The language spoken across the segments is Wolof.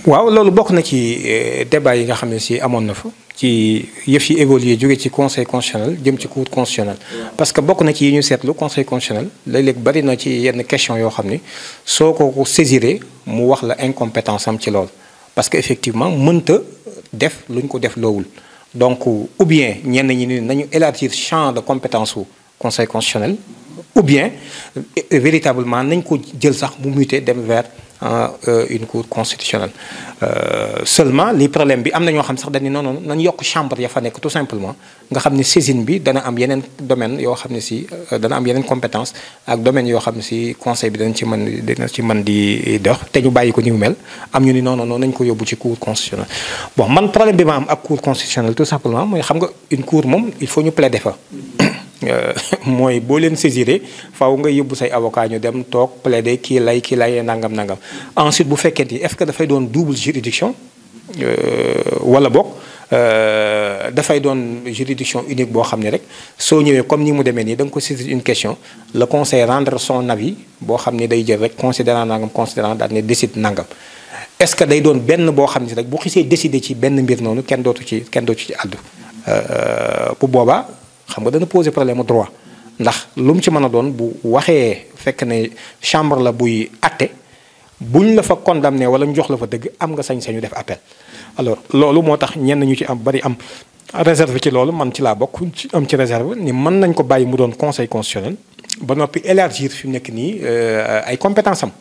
waaw loolu bokk na ci débat yi nga xam ne si amoon na fa ci yëf yi évolué jóge ci conseil constitutionnel jëm ci cour constitutionnel parce que bokk na ci yi ñu seetlu conseil constitutionnel léeg-léeg bari na ci yenn question yoo xam ni soo ko saisiré mu wax la incompétence am ci loolu parce que effectivement mënta def lu ñu ko def loowul donc ou bien ñenn ñi ni nañu élargir champ de compétence wu conseil constitutionnel ou bien véritablement nañ ko jël sax mu muté dem vers une cour constitutionnelle seulement li problème bi am na ñoo xam sax dañu non nañ yokk chambre ya fa nekk tout simplement nga xam ne saisine bi dana am yeneen domaine yoo xam ne si dana am yeneen compétence ak domaine yoo xam ne si conseil bi dana ci mën di dox te ñu bàyyi ko ni mu mel am ñu ni non nañ ko yóbbu ci cour constitutionnelle bon man problème bi ma am ak cour constitutionnelle tout simplement mooy xam nga une cour moom il faut ñu plaider fa mooy boo leen saisiré faaw nga yóbbu say avocat ñu dem toog plaider kii lay nangam ensuite bu fekkente ni est-ce que dafay doon double juridiction wala boog dafay doon juridiction unique boo xam ne rek soo ñëwee comme ni mu demee nii da nga ko saisir une question le conseil rendre son avis boo xam ne day jël rek considérant nangam considérant daal ne décide nangam est-ce que day doon benn boo xam ne rek bu xisee décider ci benn mbir noonu kenn dootu ci àddu bu boobaa xam nga dana poser problème mu droit ndax lu mu ci mën a doon bu waxee fekk ne chambre la buy atte buñ la fa condamné wala ñu jox la fa dëgg am nga sañ-sañu def appel. alors loolu moo tax ñenn ñu ci am bari am réserve ci loolu man ci laa bokk am ci réserve ni mën nañ ko bàyyi mu doon conseil constitutionnel ba noppi élargir fi mu nekk nii ay compétence am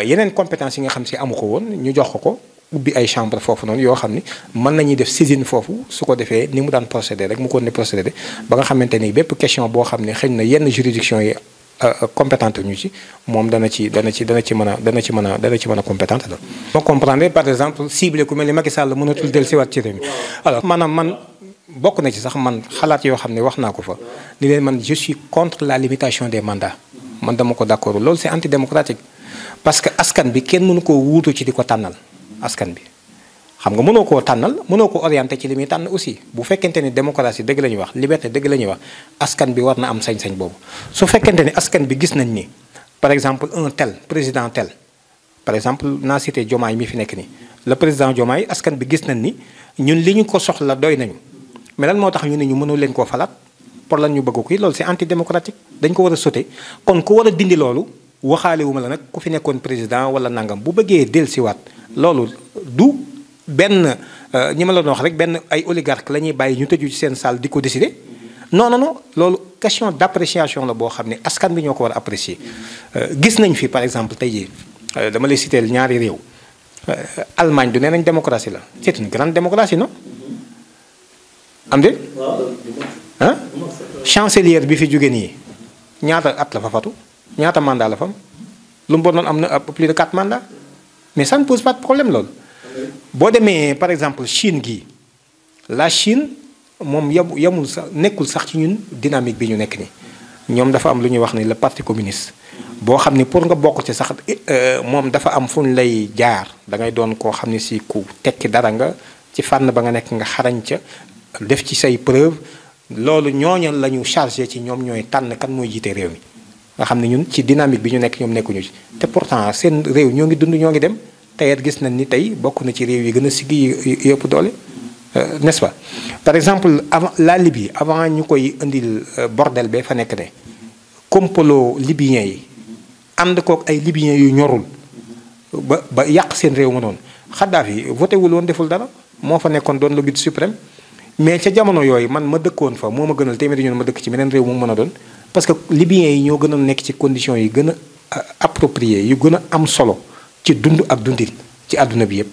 yeneen compétence yi nga xam si amu ko woon ñu jox ko ubbi ay chambre foofu noonu yoo xam ni mën nañuy def saisine foofu su ko defee ni mu daan procédé rek mu ko ne procédé ba nga xamante ni bépp question boo xam ne xëy na yenn juridiction yi compétente ñu ci moom dana ci mën a compétente la. moo comprendre par exemple ciblé ku mel ni Macky Sall mënatul dellusiwaat ci réew mi alors maanaam man bokk na ci sax man xalaat yoo xam ne wax naa ko fa ni leen man je suis contre la limitation des mandats man dama ko d'accord loolu c'est antidémocratique parce que askan bi kenn mënu koo wuutu ci di ko tànnal. askan bi xam nga mënoo koo tànnal mënoo ko orienté ci li muy tànn aussi bu fekkente ni démocratie dëgg la ñuy wax liberté dëgg la ñuy wax askan bi war na am sañ-sañ boobu su fekkente ni askan bi gis nañ ni par exemple un tel président tel par exemple naa cité Diomaye mi fi nekk nii le président Diomaye askan bi gis nañ ni ñun li ñu ko soxla doy nañu mais lan moo tax ñu ne ñu mënul leen koo falaat pour lan ñu bëgg ko loolu c'est antidémocratique dañ ko war a sauter kon ku war a dindi loolu waxaale wu ma la nag ku fi nekkoon président wala nangam bu bëggee dellusiwaat loolu du benn ñi ma la doon wax rek benn ay oligarque la ñuy bàyyi ñu tëju ci seen salle di ko décider non loolu question d'appréciation la boo xam ne askan bi ñoo ko war a apprécier gis nañ fi par exemple tey jii dama lay citer ñaari réew Allemagne du nee nañ démocratie la c'est une grande démocratie non am de ah chancelière bi fi jóge nii ñaata at la fa fatu ñaata mandat la fam lu mu doon am na plus de 4 mandats mais ça ne pose pas de problème loolu boo demee par exemple Chine gii la Chine moom yamul sax nekkul sax ci ñun dynamique bi ñu nekk ni ñoom dafa am lu ñuy wax ni le parti communiste boo xam ni pour nga bokk ci sax moom dafa am fu ñu lay jaar da ngay doon koo xam ne si ku tekki dara nga ci fànn ba nga nekk nga xarañ ca def ci say preuve loolu ñooñu la ñu chargé ci ñoom ñooy tànn kan mooy jiite réew mi nga xam ne ñun ci dynamique bi ñu nekk ñoom nekkuñu ci te pourtant seen réew ñoo ngi dund ñoo ngi dem tey gis nañ ni tey bokk na ci réew yi gën a siggi yëpp doole n'est-ce pas par exemple avant la Libye avant ñu koy indil bordel bee fa nekk ne complot libyen yi ànd kook ay libyens yu ñorul ba yàq seen réew ma noonu Kadhafi voté wul woon deful dara moo fa nekkoon doon le but suprême mais ca jamono yooyu man ma dëkkoon fa moo ma gënal téeméeri ñoon ma dëkk ci beneen réew mu mën a doon parce que libyens yi ñoo gën a nekk ci conditions yi gën a approprié yu gën a am solo ci dund ak dundin ci àdduna bi yëpp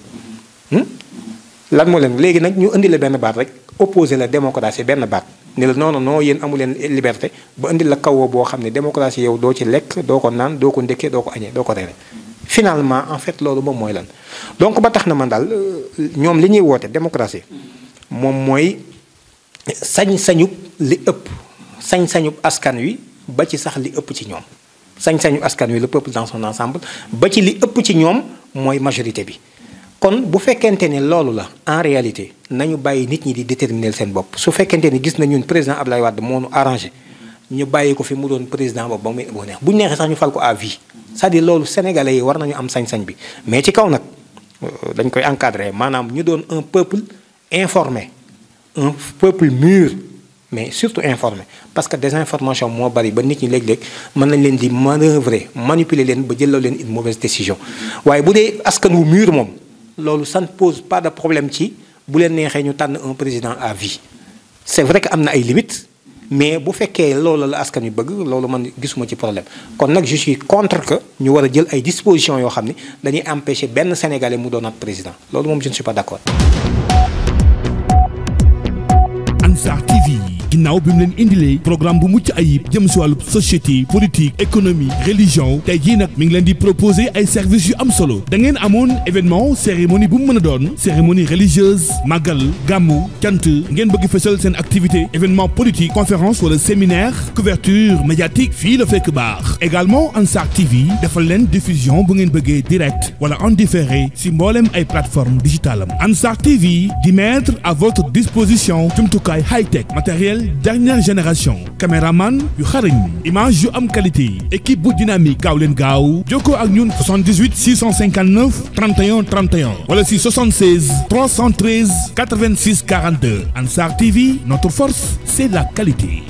lan moo leen léegi nag ñu indi la benn baat rek opposé la démocratie benn baat ne la non yéen amu leen liberté ba indi la kawoo boo xam ne démocratie yow doo ci lekk doo ko naan doo ko ndékkee doo ko añee doo ko reere finalement en fait loolu moom mooy lan donc ba tax na man daal ñoom li ñuy woote démocratie moom mooy sañ-sañub li ëpp sañ-sañub askan wi ba ci sax li ëpp ci ñoom sañ-sañu askan wi le peuple dans son ensemble ba ci li ëpp ci ñoom mooy majorité bi kon bu fekkente ne loolu la en réalité nañu bàyyi nit ñi di déterminer seen bopp su fekkente ne gis na ñun président Abdoulaye Wade moo nu arrangé ñu bàyyi ko fi mu doon président boobu ba muy boo neex bu ñu neexee sax ñu fal ko à vie c'est-à-dire loolu sénégalais yi war nañu am sañ-sañ bi mais ci kaw nag dañ koy encadrer maanaam ñu doon un peuple informé un peuple mûr mais surtout informé parce que désinformation moo bari ba nit ñi léeg-léeg mën nañ leen di manœuvrer manipuler leen ba jëloo leen une mauvaise décision waaye bu dee askan wu mûr moom loolu ça ne pose pas de problème ci bu leen neexee ñu tànn un président à vie c'est vrai que am na ay limites mais bu fekkee loolu la askan wi bëgg loolu man gisuma ci problème kon nag je suis contre que ñu war a jël ay dispositions yoo xam ni dañuy empêcher benn Sénégalais mu doonaat président loolu moom je ne suis pas d'accord. Ansar TV ginnaaw bi mu leen indilee programme bu mucc ayib jëm si wàllu société politique économie religion tey jii nag mi ngi leen di proposer ay services yu am solo da ngeen amoon événement cérémonie bu mu mën a doon cérémonie religieuse màggal gàmmu cant ngeen bëgg fësal seen activité événement politique conférence wala séminaire couverture médiatique fii la fekk baax également Ansar TV defal leen diffusion bu ngeen bëggee direct wala en différé si mboolem ay plateforme digitale am Ansar TV di mettre à votre disposition jumtukaay high-tech matériel dernière génération caméraman yu xarañ image yu am qualité équipe bu dynamique gaaw leen gaaw jokkoo ak ñun 78 659 31 31 wala si 76 313 86 42 Ansar TV notre force c'est la qualité.